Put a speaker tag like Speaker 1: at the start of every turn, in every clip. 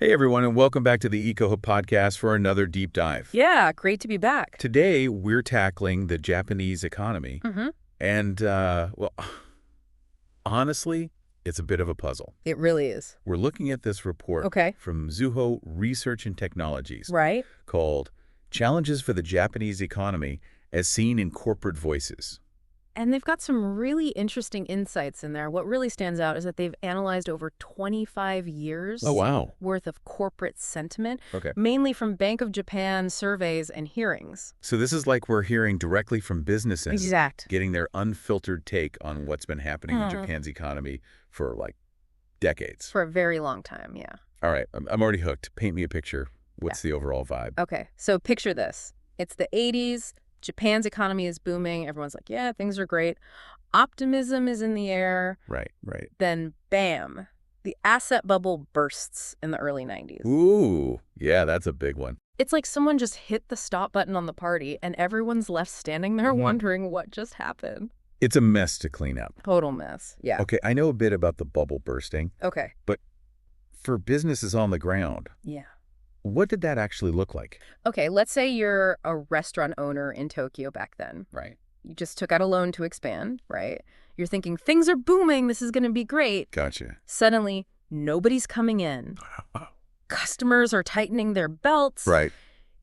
Speaker 1: Hey, everyone, and welcome back to the EcoHub podcast for another deep dive.
Speaker 2: Yeah, great to be back.
Speaker 1: Today, we're tackling the Japanese economy. And, well, honestly, it's a bit of a puzzle.
Speaker 2: It really is.
Speaker 1: We're looking at this report from Zuho Research and Technologies called Challenges for the Japanese Economy as Seen in Corporate Voices.
Speaker 2: And they've got some really interesting insights in there. What really stands out is that they've analyzed over 25 years worth of corporate sentiment, mainly from Bank of Japan surveys and hearings.
Speaker 1: So this is like we're hearing directly from businesses, getting their unfiltered take on what's been happening in Japan's economy for like decades.
Speaker 2: For a very long time, yeah.
Speaker 1: All right, I'm already hooked. Paint me a picture. What's the overall vibe?
Speaker 2: Okay, so picture this. It's the 80s. Japan's economy is booming. Everyone's like, yeah, things are great. Optimism is in the air.
Speaker 1: Right.
Speaker 2: Then, bam, the asset bubble bursts in the early 90s.
Speaker 1: Ooh, yeah, that's a big one.
Speaker 2: It's like someone just hit the stop button on the party, and everyone's left standing there wondering what just happened.
Speaker 1: It's a mess to clean up.
Speaker 2: Total mess, yeah.
Speaker 1: Okay, I know a bit about the bubble bursting.
Speaker 2: Okay.
Speaker 1: But for businesses on the ground, what did that actually look like?
Speaker 2: Okay, let's say you're a restaurant owner in Tokyo back then.
Speaker 1: Right.
Speaker 2: You just took out a loan to expand, right? You're thinking, things are booming, this is going to be great.
Speaker 1: Gotcha.
Speaker 2: Suddenly, nobody's coming in. Customers are tightening their belts.
Speaker 1: Right.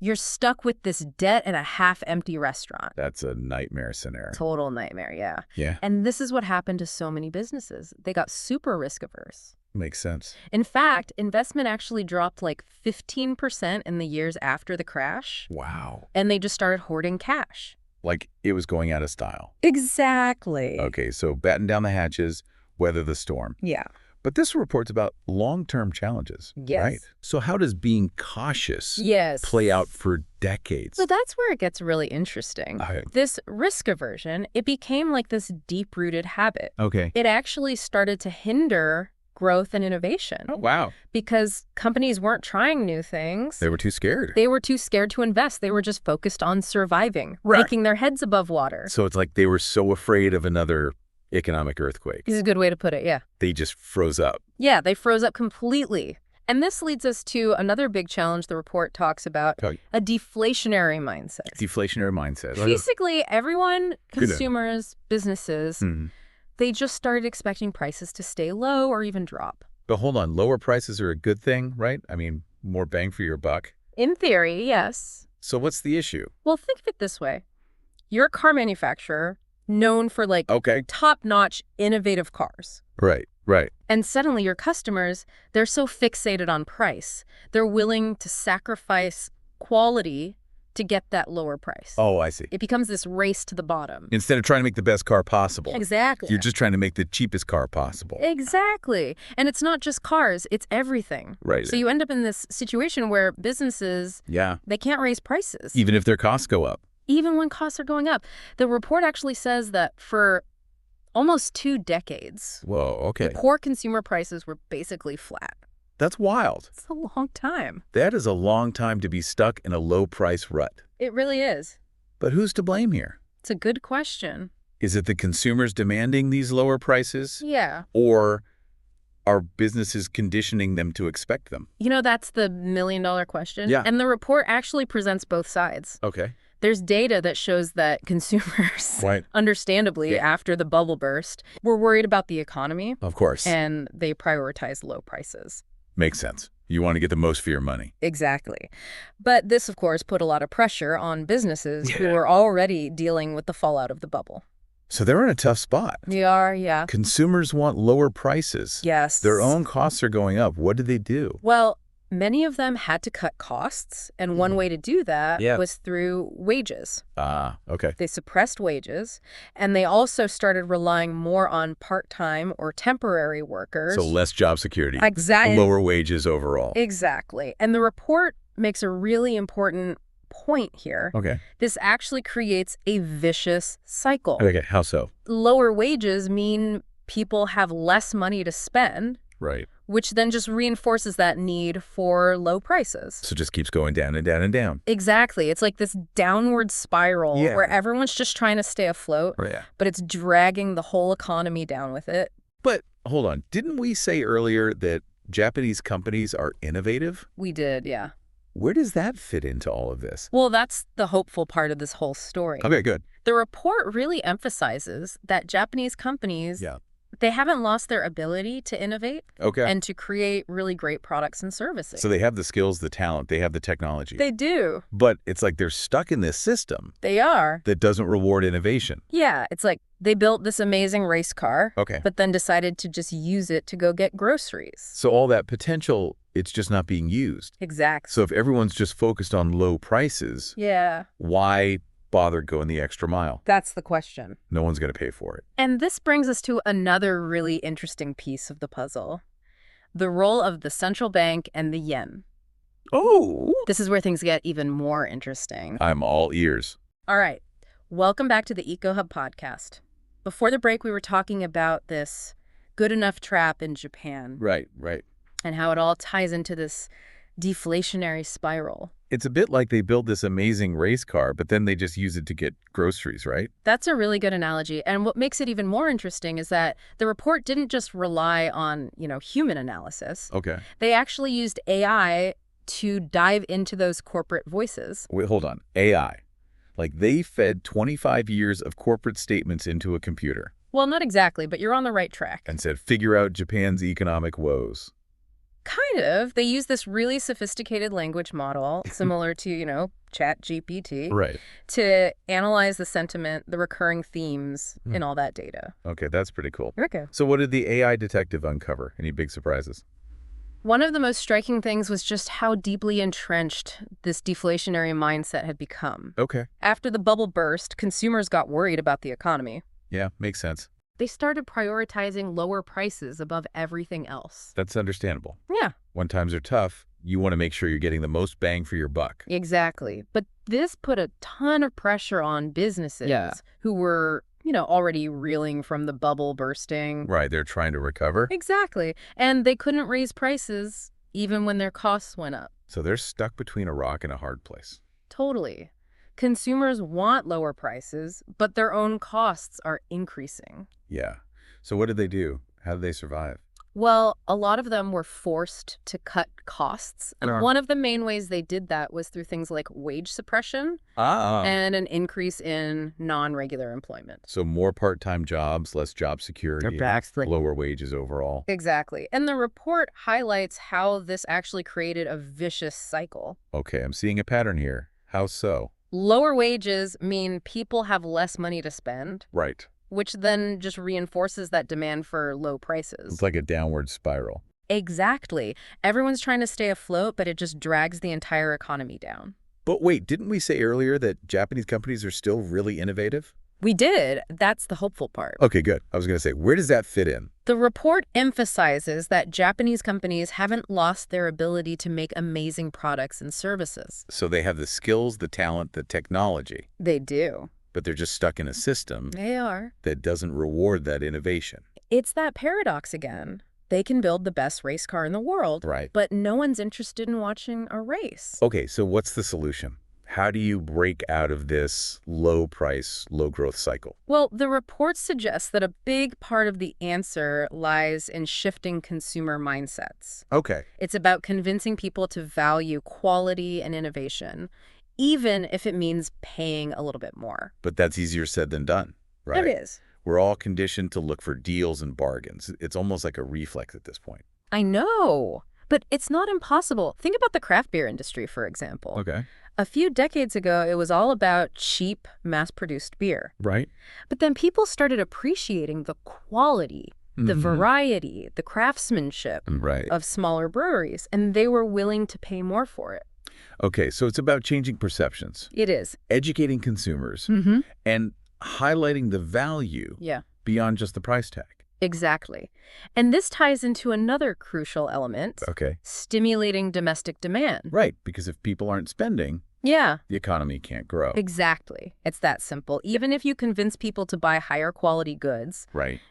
Speaker 2: You're stuck with this debt and a half-empty restaurant.
Speaker 1: That's a nightmare scenario.
Speaker 2: Total nightmare, yeah.
Speaker 1: Yeah.
Speaker 2: And this is what happened to so many businesses. They got super risk-averse.
Speaker 1: Makes sense.
Speaker 2: In fact, investment actually dropped like 15% in the years after the crash.
Speaker 1: Wow.
Speaker 2: And they just started hoarding cash.
Speaker 1: Like it was going out of style.
Speaker 2: Exactly.
Speaker 1: Okay, so batten down the hatches, weather the storm.
Speaker 2: Yeah.
Speaker 1: But this report's about long-term challenges, right? So how does being cautious play out for decades?
Speaker 2: So that's where it gets really interesting. This risk aversion, it became like this deep-rooted habit.
Speaker 1: Okay.
Speaker 2: It actually started to hinder growth and innovation.
Speaker 1: Oh, wow.
Speaker 2: Because companies weren't trying new things.
Speaker 1: They were too scared.
Speaker 2: They were too scared to invest. They were just focused on surviving, making their heads above water.
Speaker 1: So it's like they were so afraid of another economic earthquake.
Speaker 2: This is a good way to put it, yeah.
Speaker 1: They just froze up.
Speaker 2: Yeah, they froze up completely. And this leads us to another big challenge the report talks about, a deflationary mindset.
Speaker 1: Deflationary mindset.
Speaker 2: Basically, everyone, consumers, businesses, they just started expecting prices to stay low or even drop.
Speaker 1: But hold on, lower prices are a good thing, right? I mean, more bang for your buck.
Speaker 2: In theory, yes.
Speaker 1: So what's the issue?
Speaker 2: Well, think of it this way. You're a car manufacturer known for like top-notch, innovative cars.
Speaker 1: Right.
Speaker 2: And suddenly your customers, they're so fixated on price. They're willing to sacrifice quality to get that lower price.
Speaker 1: Oh, I see.
Speaker 2: It becomes this race to the bottom.
Speaker 1: Instead of trying to make the best car possible.
Speaker 2: Exactly.
Speaker 1: You're just trying to make the cheapest car possible.
Speaker 2: Exactly. And it's not just cars, it's everything.
Speaker 1: Right.
Speaker 2: So you end up in this situation where businesses, they can't raise prices.
Speaker 1: Even if their costs go up.
Speaker 2: Even when costs are going up. The report actually says that for almost 2 decades, the core consumer prices were basically flat.
Speaker 1: That's wild.
Speaker 2: It's a long time.
Speaker 1: That is a long time to be stuck in a low-price rut.
Speaker 2: It really is.
Speaker 1: But who's to blame here?
Speaker 2: It's a good question.
Speaker 1: Is it the consumers demanding these lower prices?
Speaker 2: Yeah.
Speaker 1: Or are businesses conditioning them to expect them?
Speaker 2: You know, that's the million-dollar question.
Speaker 1: Yeah.
Speaker 2: And the report actually presents both sides.
Speaker 1: Okay.
Speaker 2: There's data that shows that consumers, understandably, after the bubble burst, were worried about the economy.
Speaker 1: Of course.
Speaker 2: And they prioritized low prices.
Speaker 1: Makes sense. You want to get the most for your money.
Speaker 2: Exactly. But this, of course, put a lot of pressure on businesses who were already dealing with the fallout of the bubble.
Speaker 1: So they're in a tough spot.
Speaker 2: They are, yeah.
Speaker 1: Consumers want lower prices.
Speaker 2: Yes.
Speaker 1: Their own costs are going up. What do they do?
Speaker 2: Well, many of them had to cut costs, and one way to do that was through wages.
Speaker 1: Okay.
Speaker 2: They suppressed wages, and they also started relying more on part-time or temporary workers.
Speaker 1: So less job security.
Speaker 2: Exactly.
Speaker 1: Lower wages overall.
Speaker 2: Exactly. And the report makes a really important point here.
Speaker 1: Okay.
Speaker 2: This actually creates a vicious cycle.
Speaker 1: Okay, how so?
Speaker 2: Lower wages mean people have less money to spend.
Speaker 1: Right.
Speaker 2: Which then just reinforces that need for low prices.
Speaker 1: So it just keeps going down and down and down.
Speaker 2: Exactly. It's like this downward spiral where everyone's just trying to stay afloat, but it's dragging the whole economy down with it.
Speaker 1: But hold on. Didn't we say earlier that Japanese companies are innovative?
Speaker 2: We did, yeah.
Speaker 1: Where does that fit into all of this?
Speaker 2: Well, that's the hopeful part of this whole story.
Speaker 1: Okay, good.
Speaker 2: The report really emphasizes that Japanese companies, they haven't lost their ability to innovate and to create really great products and services.
Speaker 1: So they have the skills, the talent, they have the technology.
Speaker 2: They do.
Speaker 1: But it's like they're stuck in this system.
Speaker 2: They are.
Speaker 1: That doesn't reward innovation.
Speaker 2: Yeah, it's like they built this amazing race car, but then decided to just use it to go get groceries.
Speaker 1: So all that potential, it's just not being used.
Speaker 2: Exactly.
Speaker 1: So if everyone's just focused on low prices, why bother going the extra mile?
Speaker 2: That's the question.
Speaker 1: No one's going to pay for it.
Speaker 2: And this brings us to another really interesting piece of the puzzle. The role of the central bank and the yen.
Speaker 1: Oh!
Speaker 2: This is where things get even more interesting.
Speaker 1: I'm all ears.
Speaker 2: All right. Welcome back to the EcoHub podcast. Before the break, we were talking about this good enough trap in Japan.
Speaker 1: Right.
Speaker 2: And how it all ties into this deflationary spiral.
Speaker 1: It's a bit like they build this amazing race car, but then they just use it to get groceries, right?
Speaker 2: That's a really good analogy. And what makes it even more interesting is that the report didn't just rely on, human analysis. They actually used AI to dive into those corporate voices.
Speaker 1: Wait, hold on. AI. Like they fed 25 years of corporate statements into a computer.
Speaker 2: Well, not exactly, but you're on the right track.
Speaker 1: And said, figure out Japan's economic woes.
Speaker 2: Kind of. They use this really sophisticated language model, similar to, ChatGPT, to analyze the sentiment, the recurring themes in all that data.
Speaker 1: Okay, that's pretty cool.
Speaker 2: Okay.
Speaker 1: So what did the AI detective uncover? Any big surprises?
Speaker 2: One of the most striking things was just how deeply entrenched this deflationary mindset had become.
Speaker 1: Okay.
Speaker 2: After the bubble burst, consumers got worried about the economy.
Speaker 1: Yeah, makes sense.
Speaker 2: They started prioritizing lower prices above everything else.
Speaker 1: That's understandable.
Speaker 2: Yeah.
Speaker 1: When times are tough, you want to make sure you're getting the most bang for your buck.
Speaker 2: Exactly. But this put a ton of pressure on businesses who were, already reeling from the bubble bursting.
Speaker 1: Right. They're trying to recover.
Speaker 2: Exactly. And they couldn't raise prices even when their costs went up.
Speaker 1: So they're stuck between a rock and a hard place.
Speaker 2: Totally. Consumers want lower prices, but their own costs are increasing.
Speaker 1: Yeah. So what did they do? How did they survive?
Speaker 2: Well, a lot of them were forced to cut costs. And one of the main ways they did that was through things like wage suppression and an increase in non-regular employment.
Speaker 1: So more part-time jobs, less job security, lower wages overall.
Speaker 2: Exactly. And the report highlights how this actually created a vicious cycle.
Speaker 1: Okay, I'm seeing a pattern here. How so?
Speaker 2: Lower wages mean people have less money to spend.
Speaker 1: Right.
Speaker 2: Which then just reinforces that demand for low prices.
Speaker 1: It's like a downward spiral.
Speaker 2: Exactly. Everyone's trying to stay afloat, but it just drags the entire economy down.
Speaker 1: But wait, didn't we say earlier that Japanese companies are still really innovative?
Speaker 2: We did. That's the hopeful part.
Speaker 1: Okay, good. I was going to say, where does that fit in?
Speaker 2: The report emphasizes that Japanese companies haven't lost their ability to make amazing products and services.
Speaker 1: So they have the skills, the talent, the technology.
Speaker 2: They do.
Speaker 1: But they're just stuck in a system that doesn't reward that innovation.
Speaker 2: It's that paradox again. They can build the best race car in the world, but no one's interested in watching a race.
Speaker 1: Okay, so what's the solution? How do you break out of this low price, low growth cycle?
Speaker 2: Well, the report suggests that a big part of the answer lies in shifting consumer mindsets.
Speaker 1: Okay.
Speaker 2: It's about convincing people to value quality and innovation, even if it means paying a little bit more.
Speaker 1: But that's easier said than done, right?
Speaker 2: It is.
Speaker 1: We're all conditioned to look for deals and bargains. It's almost like a reflex at this point.
Speaker 2: I know, but it's not impossible. Think about the craft beer industry, for example.
Speaker 1: Okay.
Speaker 2: A few decades ago, it was all about cheap, mass-produced beer.
Speaker 1: Right.
Speaker 2: But then people started appreciating the quality, the variety, the craftsmanship of smaller breweries, and they were willing to pay more for it.
Speaker 1: Okay, so it's about changing perceptions.
Speaker 2: It is.
Speaker 1: Educating consumers and highlighting the value beyond just the price tag.
Speaker 2: Exactly. And this ties into another crucial element.
Speaker 1: Okay.
Speaker 2: Stimulating domestic demand.
Speaker 1: Right, because if people aren't spending, the economy can't grow.
Speaker 2: Exactly. It's that simple. Even if you convince people to buy higher quality goods,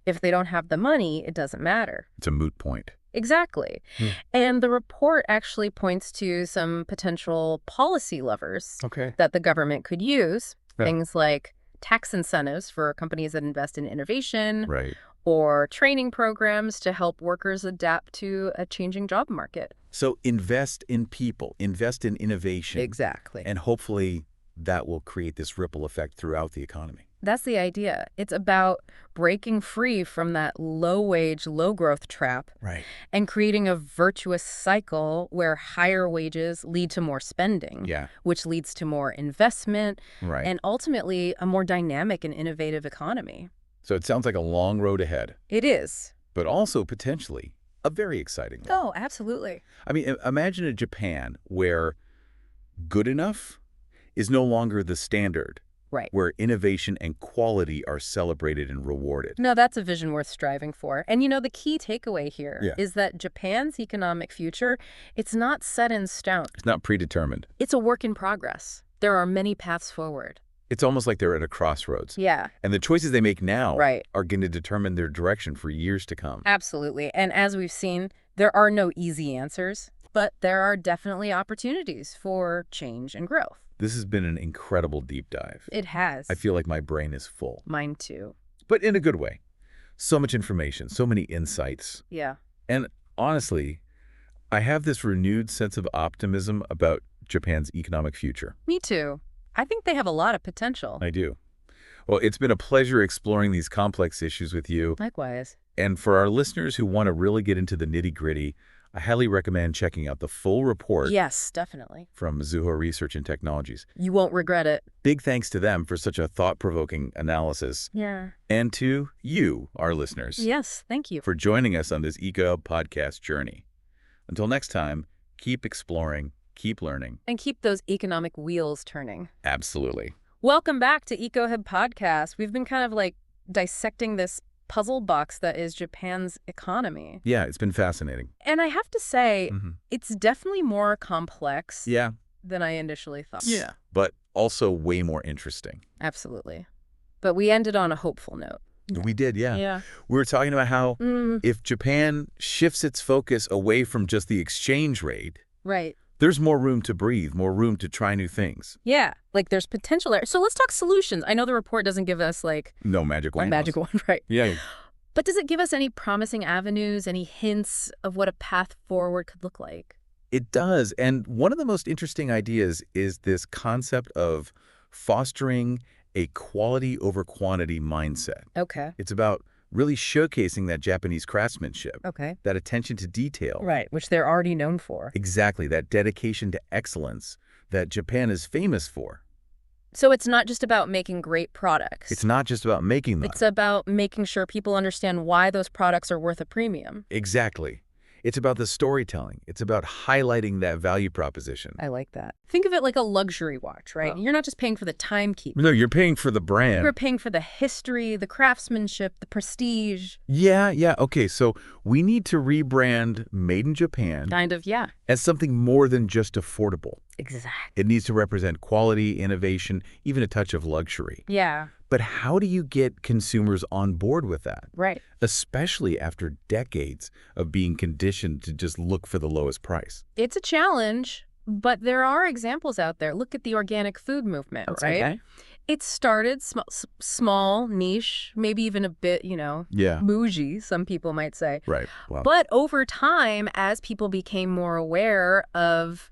Speaker 2: if they don't have the money, it doesn't matter.
Speaker 1: It's a moot point.
Speaker 2: Exactly. And the report actually points to some potential policy levers that the government could use. Things like tax incentives for companies that invest in innovation, or training programs to help workers adapt to a changing job market.
Speaker 1: So invest in people, invest in innovation.
Speaker 2: Exactly.
Speaker 1: And hopefully that will create this ripple effect throughout the economy.
Speaker 2: That's the idea. It's about breaking free from that low-wage, low-growth trap and creating a virtuous cycle where higher wages lead to more spending, which leads to more investment, and ultimately a more dynamic and innovative economy.
Speaker 1: So it sounds like a long road ahead.
Speaker 2: It is.
Speaker 1: But also potentially a very exciting one.
Speaker 2: Oh, absolutely.
Speaker 1: I mean, imagine a Japan where good enough is no longer the standard. Where innovation and quality are celebrated and rewarded.
Speaker 2: No, that's a vision worth striving for. And the key takeaway here is that Japan's economic future, it's not set in stone.
Speaker 1: It's not predetermined.
Speaker 2: It's a work in progress. There are many paths forward.
Speaker 1: It's almost like they're at a crossroads.
Speaker 2: Yeah.
Speaker 1: And the choices they make now are going to determine their direction for years to come.
Speaker 2: Absolutely. And as we've seen, there are no easy answers, but there are definitely opportunities for change and growth.
Speaker 1: This has been an incredible deep dive.
Speaker 2: It has.
Speaker 1: I feel like my brain is full.
Speaker 2: Mine too.
Speaker 1: But in a good way. So much information, so many insights.
Speaker 2: Yeah.
Speaker 1: And honestly, I have this renewed sense of optimism about Japan's economic future.
Speaker 2: Me too. I think they have a lot of potential.
Speaker 1: I do. Well, it's been a pleasure exploring these complex issues with you.
Speaker 2: Likewise.
Speaker 1: And for our listeners who want to really get into the nitty-gritty, I highly recommend checking out the full report.
Speaker 2: Yes, definitely.
Speaker 1: From Mizuho Research and Technologies.
Speaker 2: You won't regret it.
Speaker 1: Big thanks to them for such a thought-provoking analysis.
Speaker 2: Yeah.
Speaker 1: And to you, our listeners.
Speaker 2: Yes, thank you.
Speaker 1: For joining us on this EcoHub podcast journey. Until next time, keep exploring, keep learning.
Speaker 2: And keep those economic wheels turning.
Speaker 1: Absolutely.
Speaker 2: Welcome back to EcoHub Podcast. We've been kind of like dissecting this puzzle box that is Japan's economy.
Speaker 1: Yeah, it's been fascinating.
Speaker 2: And I have to say, it's definitely more complex than I initially thought.
Speaker 1: Yeah, but also way more interesting.
Speaker 2: Absolutely. But we ended on a hopeful note.
Speaker 1: We did, yeah. We were talking about how if Japan shifts its focus away from just the exchange rate, there's more room to breathe, more room to try new things.
Speaker 2: Yeah, like there's potential there. So let's talk solutions. I know the report doesn't give us
Speaker 1: no magic wand.
Speaker 2: Magic wand, right?
Speaker 1: Yeah.
Speaker 2: But does it give us any promising avenues, any hints of what a path forward could look like?
Speaker 1: It does. And one of the most interesting ideas is this concept of fostering a quality over quantity mindset.
Speaker 2: Okay.
Speaker 1: It's about really showcasing that Japanese craftsmanship.
Speaker 2: Okay.
Speaker 1: That attention to detail.
Speaker 2: Right, which they're already known for.
Speaker 1: Exactly, that dedication to excellence that Japan is famous for.
Speaker 2: So it's not just about making great products.
Speaker 1: It's not just about making them.
Speaker 2: It's about making sure people understand why those products are worth a premium.
Speaker 1: Exactly. It's about the storytelling. It's about highlighting that value proposition.
Speaker 2: I like that. Think of it like a luxury watch, right? Oh. You're not just paying for the timekeeping.
Speaker 1: No, you're paying for the brand.
Speaker 2: You're paying for the history, the craftsmanship, the prestige.
Speaker 1: Yeah. Okay, so we need to rebrand Made in Japan.
Speaker 2: Kind of, yeah.
Speaker 1: As something more than just affordable.
Speaker 2: Exactly.
Speaker 1: It needs to represent quality, innovation, even a touch of luxury.
Speaker 2: Yeah.
Speaker 1: But how do you get consumers on board with that?
Speaker 2: Right.
Speaker 1: Especially after decades of being conditioned to just look for the lowest price.
Speaker 2: It's a challenge, but there are examples out there. Look at the organic food movement, right? Okay. It started small, niche, maybe even a bit, bougie, some people might say.
Speaker 1: Right. Wow.
Speaker 2: But over time, as people became more aware of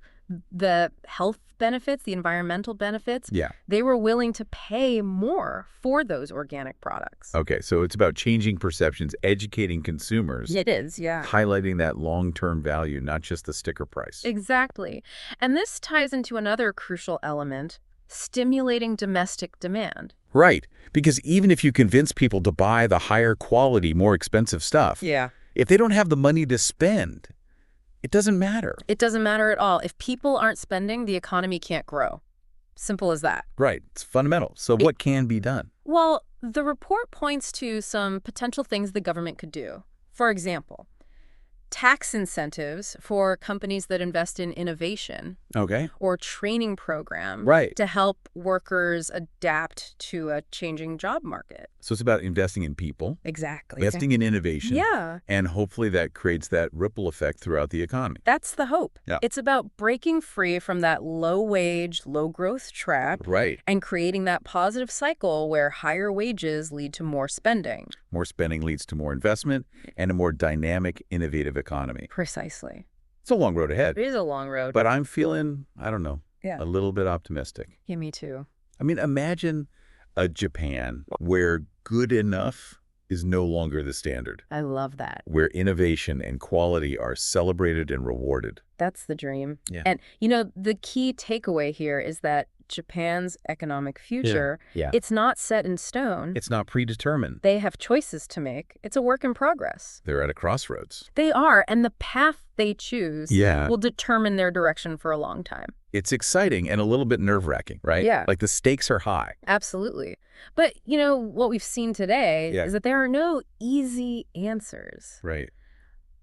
Speaker 2: the health benefits, the environmental benefits, they were willing to pay more for those organic products.
Speaker 1: Okay, so it's about changing perceptions, educating consumers.
Speaker 2: It is, yeah.
Speaker 1: Highlighting that long-term value, not just the sticker price.
Speaker 2: Exactly. And this ties into another crucial element, stimulating domestic demand.
Speaker 1: Right, because even if you convince people to buy the higher quality, more expensive stuff, if they don't have the money to spend, it doesn't matter.
Speaker 2: It doesn't matter at all. If people aren't spending, the economy can't grow. Simple as that.
Speaker 1: Right. It's fundamental. So what can be done?
Speaker 2: Well, the report points to some potential things the government could do. For example, tax incentives for companies that invest in innovation.
Speaker 1: Okay.
Speaker 2: Or training programs.
Speaker 1: Right.
Speaker 2: To help workers adapt to a changing job market.
Speaker 1: So it's about investing in people.
Speaker 2: Exactly.
Speaker 1: Investing in innovation.
Speaker 2: Yeah.
Speaker 1: And hopefully that creates that ripple effect throughout the economy.
Speaker 2: That's the hope.
Speaker 1: Yeah.
Speaker 2: It's about breaking free from that low-wage, low-growth trap.
Speaker 1: Right.
Speaker 2: And creating that positive cycle where higher wages lead to more spending.
Speaker 1: More spending leads to more investment and a more dynamic, innovative economy.
Speaker 2: Precisely.
Speaker 1: It's a long road ahead.
Speaker 2: It is a long road.
Speaker 1: But I'm feeling, I don't know, a little bit optimistic.
Speaker 2: Yeah, me too.
Speaker 1: I mean, imagine a Japan where good enough is no longer the standard.
Speaker 2: I love that.
Speaker 1: Where innovation and quality are celebrated and rewarded.
Speaker 2: That's the dream.
Speaker 1: Yeah.
Speaker 2: And, the key takeaway here is that Japan's economic future, it's not set in stone.
Speaker 1: It's not predetermined.
Speaker 2: They have choices to make. It's a work in progress.
Speaker 1: They're at a crossroads.
Speaker 2: They are, and the path they choose will determine their direction for a long time.
Speaker 1: It's exciting and a little bit nerve-wracking, right?
Speaker 2: Yeah.
Speaker 1: Like the stakes are high.
Speaker 2: Absolutely. But, what we've seen today is that there are no easy answers.
Speaker 1: Right.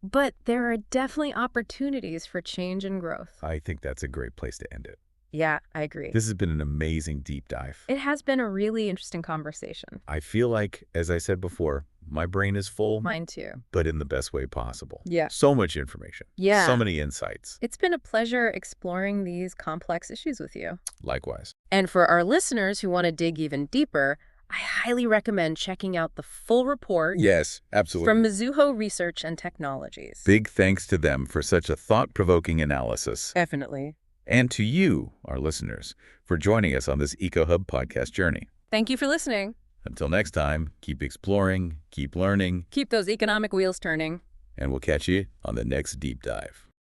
Speaker 2: But there are definitely opportunities for change and growth.
Speaker 1: I think that's a great place to end it.
Speaker 2: Yeah, I agree.
Speaker 1: This has been an amazing deep dive.
Speaker 2: It has been a really interesting conversation.
Speaker 1: I feel like, as I said before, my brain is full.
Speaker 2: Mine too.
Speaker 1: But in the best way possible.
Speaker 2: Yeah.
Speaker 1: So much information.
Speaker 2: Yeah.
Speaker 1: So many insights.
Speaker 2: It's been a pleasure exploring these complex issues with you.
Speaker 1: Likewise.
Speaker 2: And for our listeners who want to dig even deeper, I highly recommend checking out the full report.
Speaker 1: Yes, absolutely.
Speaker 2: From Mizuho Research and Technologies.
Speaker 1: Big thanks to them for such a thought-provoking analysis.
Speaker 2: Definitely.
Speaker 1: And to you, our listeners, for joining us on this EcoHub podcast journey.
Speaker 2: Thank you for listening.
Speaker 1: Until next time, keep exploring, keep learning.
Speaker 2: Keep those economic wheels turning.
Speaker 1: And we'll catch you on the next deep dive.